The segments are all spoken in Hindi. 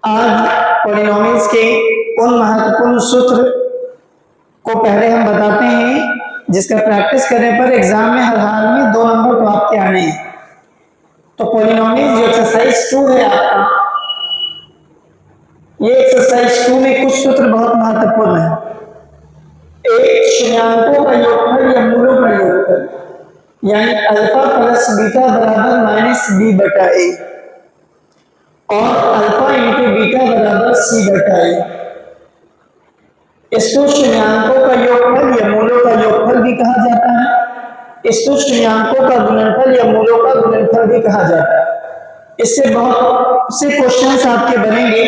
आज पॉलिनोमियल्स के उन महत्वपूर्ण सूत्र को पहले हम बताते हैं जिसका प्रैक्टिस करने पर एग्जाम में हर हाल में 2 नंबर तो आपके आने हैं। तो पॉलिनोमियल्स जो एक्सरसाइज 2 है आपका, ये एक्सरसाइज 2 में कुछ सूत्र बहुत महत्वपूर्ण है। एक शून्याङ्कों का योगफल या मूलों का योगफल यानी अल्फा प्लस बीटा बराबर माइनस बी बटा ए और अल्फा इंटू बीटा बराबर सी बटा ए। इसको शून्याङ्कों का योगफल या मूलों का योगफल भी कहा जाता है। इसको शून्याङ्कों का गुणनफल या मूलों का गुणनफल भी कहा जाता है। इससे बहुत से क्वेश्चंस आपके बनेंगे।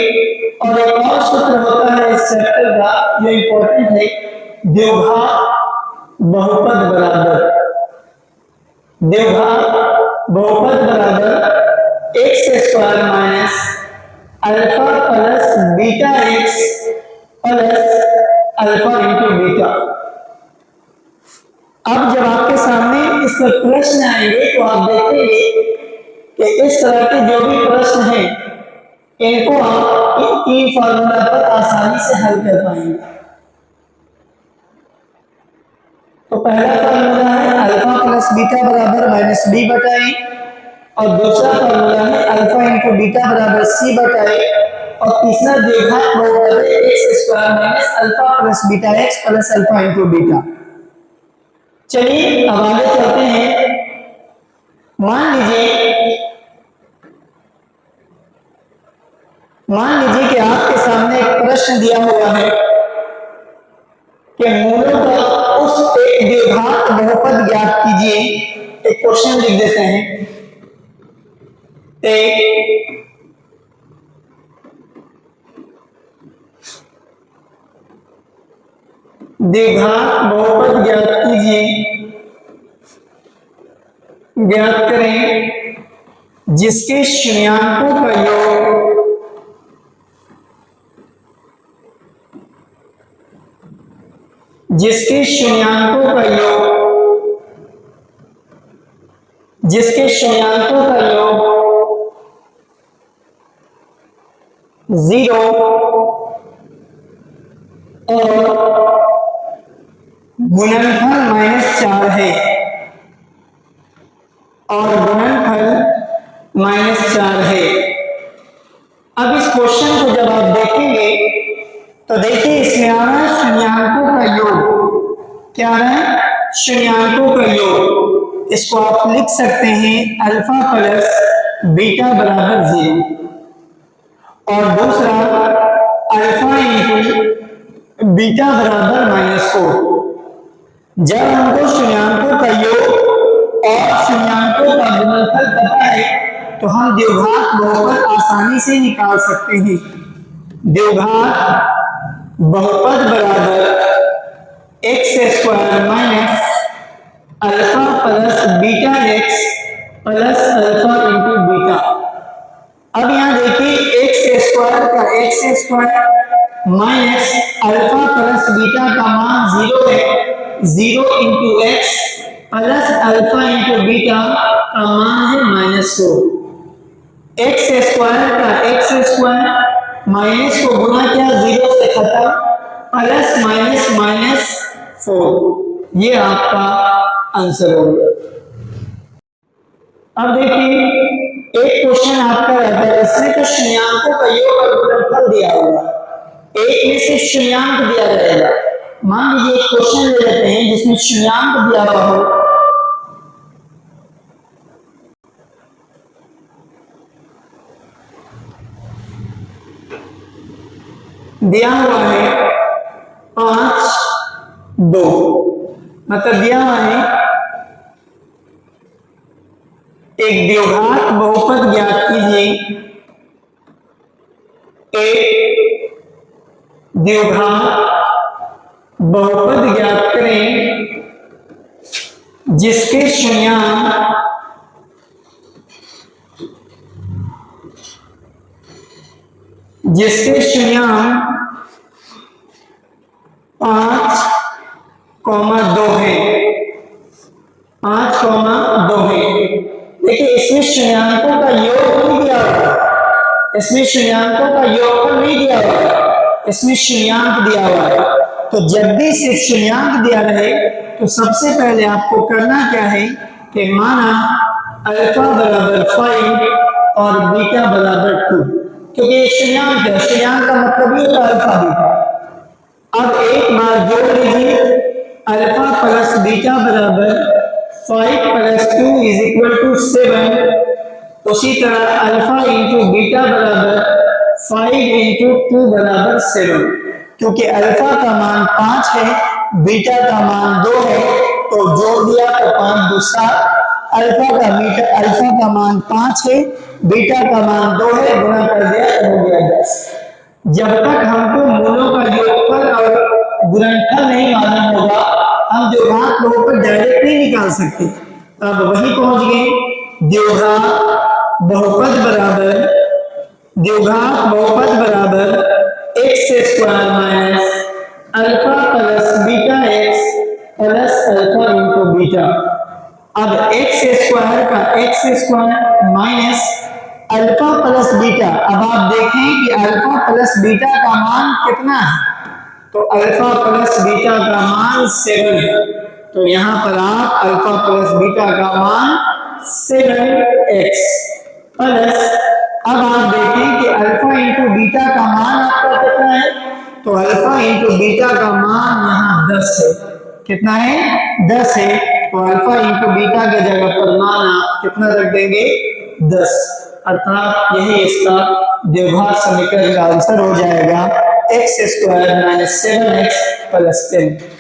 और एक और सूत्र होता है इस चैप्टर का जो इंपॉर्टेंट है, द्विघात बहुपद बराबर, द्विघात बहुपद बराबर x square minus alpha plus beta x plus alpha into beta. अब जब आपके सामने इस पर प्रश्न आएंगे तो आप देखेंगे कि इस तरह के जो भी प्रश्न हैं इनको आप इन 3 फार्मूला पर आसानी से हल कर पाएंगे। तो पहला फार्मूला है अल्फा प्लस बीटा बराबर माइनस बी बटा ए और दूसरा फार्मूला है अल्फा इंटू बीटा बराबर सी बटा ए और तीसरा द्विघात बहुपद है x square minus alpha plus beta x plus alpha into beta. चलिए अब आगे चलते हैं। मान लीजिए कि आपके सामने एक प्रश्न दिया हुआ है कि मूलों का उस एक द्विघात बहुपद ज्ञात कीजिए। एक क्वेश्चन लिख देते हैं, एक द्विघात बहुपद ज्ञात कीजिए, ज्ञात करें जिसके शून्याङ्कों का योग जिसके शून्याङ्कों का योग 0 और गुणनफल -4 है और गुणनफल -4 है। अब इस क्वेश्चन को जब आप देखेंगे तो देखिए इसमें आ रहा है शून्याङ्कों का योग। क्या आ रहा है? शून्याङ्कों का योग। इसको आप लिख सकते हैं अल्फा प्लस बीटा बराबर 0 और दूसरा अल्फा इंटू बीटा बराबर -4। जब हमको शून्याङ्कों का योग और शून्याङ्कों का गुणनफल पता है तो हम द्विघात बहुपद आसानी से निकाल सकते हैं। द्विघात बहुपद बराबर x square minus alpha plus beta x plus alpha into beta. अब यहां देखिए x square minus alpha plus beta का मान 0 है, 0 into x plus alpha into beta का मान है -4। एक्स स्क्वायर का एक्स स्क्वायर माइनस को गुना किया 0 से खत्म प्लस माइनस -4। ये आपका आंसर होगा। अब देखिए एक क्वेश्चन आपका रहता है, इसमें तो शून्याङ्कों का योग और गुणनफल दिया होगा, एक में से शून्याङ्क दिया जाएगा। मान लीजिए एक क्वेश्चन ले लेते हैं जिसमें शून्याङ्क दिया हुआ हो। दिया हुआ है 5, 2, मतलब दिया हुआ है एक द्विघात बहुपद ज्ञात कीजिए, एक द्विघात बहुपद ज्ञात करें जिसके शून्याङ्क जिसके शून्याङ्क 5,2 है, 5,2 है। देखिए इसमें शून्याङ्कों का योग नहीं दिया हुआ, इसमें इसमें शून्यांकों का योगफल नहीं दिया हुआ है, इसमें शून्यांक दिया हुआ है। तो जब भी सिर्फ शून्यांक दिया रहे तो सबसे पहले आपको करना क्या है कि माना अल्फा बराबर 5 और बीटा बराबर 2, क्योंकि ये शून्यांक है, शून्यांक का मतलब ही होता है अल्फा बीटा। अब एक बार जोड़ लीजिए, अल्फा प्लस बीटा बराबर 5 प्लस 2 इज इक्वल टू 7। उसी तरह अल्फा इंटू बीटा बराबर 5 इंटू 2 बराबर 7। क्योंकि अल्फा का मान 5 है, बीटा का मान 2 है, तो जोड़ दिया तो 5 दूसरा, अल्फा का मान 5 है, बीटा का मान 2 है, गुणा कर दिया तो हो गया 10। जब तक हमको मूलों का योगफल और गुणनफल नहीं मालूम होगा, हम द्योघात बहुपद डायरेक्ट नहीं निकाल सकते। अब वही पहुंच गए, द्योघात बहुपद बराबर x square minus alpha plus beta x plus alpha into beta. अब एक्स स्क्वायर का x square minus alpha plus beta. अब आप देखें कि अल्फा प्लस बीटा का मान कितना है, तो अल्फा प्लस बीटा का मान 7 है। तो यहां पर आप अल्फा प्लस बीटा का मान 7x प्लस, अब आप देखें कि अल्फा इंटू बीटा का मान आपका कितना है, तो अल्फा इंटू बीटा का मान यहाँ 10 है। कितना है? 10 है। तो अल्फा इंटू बीटा के जगह पर मान आप कितना रख देंगे? 10। अर्थात यही इसका द्विघात समीकरण का आंसर हो जाएगा x² - 7x + 10।